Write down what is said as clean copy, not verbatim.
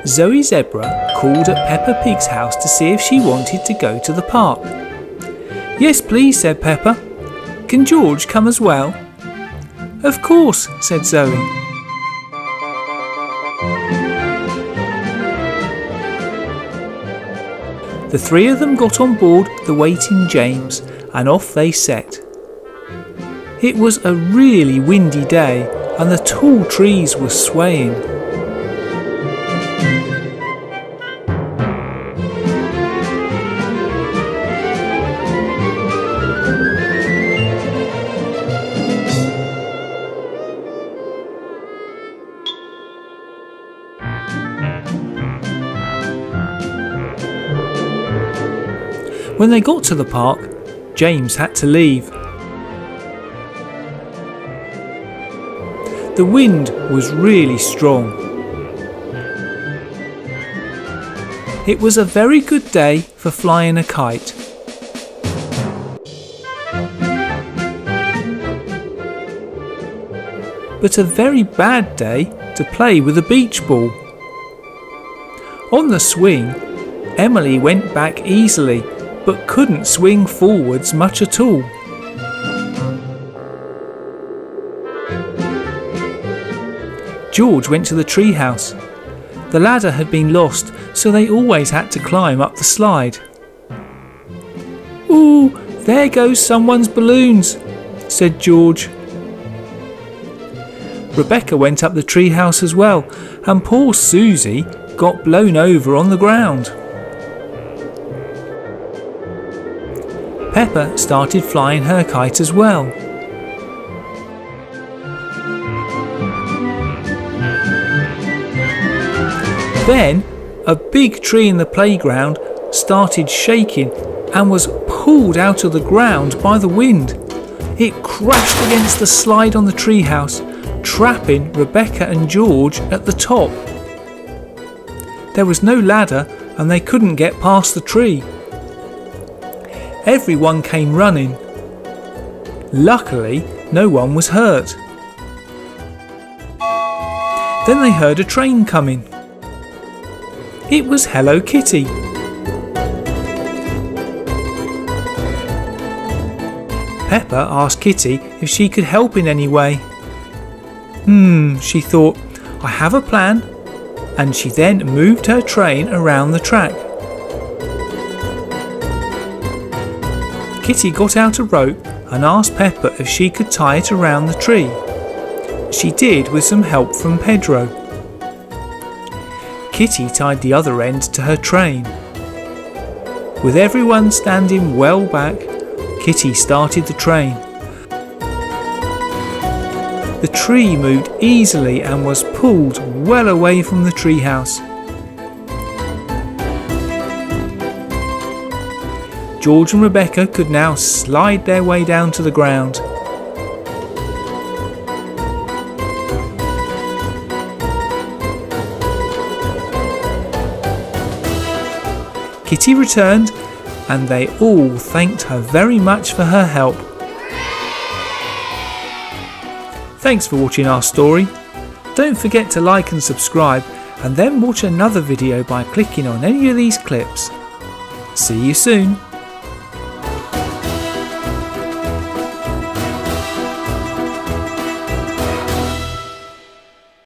Zoe Zebra called at Peppa Pig's house to see if she wanted to go to the park. "Yes please," said Peppa. "Can George come as well?" "Of course," said Zoe. The three of them got on board the waiting James and off they set. It was a really windy day and the tall trees were swaying. When they got to the park, James had to leave. The wind was really strong. It was a very good day for flying a kite. But a very bad day to play with a beach ball. On the swing, Emily went back easily but couldn't swing forwards much at all. George went to the treehouse. The ladder had been lost, so they always had to climb up the slide. "Ooh, there goes someone's balloons," said George. Rebecca went up the treehouse as well, and poor Susie got blown over on the ground. Peppa started flying her kite as well. Then a big tree in the playground started shaking and was pulled out of the ground by the wind. It crashed against the slide on the treehouse, trapping Rebecca and George at the top. There was no ladder and they couldn't get past the tree. Everyone came running. Luckily, no one was hurt. Then they heard a train coming. It was Hello Kitty. Peppa asked Kitty if she could help in any way. She thought, "I have a plan," and she then moved her train around the track. Kitty got out a rope and asked Peppa if she could tie it around the tree. She did with some help from Pedro. Kitty tied the other end to her train. With everyone standing well back, Kitty started the train. The tree moved easily and was pulled well away from the treehouse. George and Rebecca could now slide their way down to the ground. Kitty returned and they all thanked her very much for her help. Thanks for watching our story. Don't forget to like and subscribe and then watch another video by clicking on any of these clips. See you soon.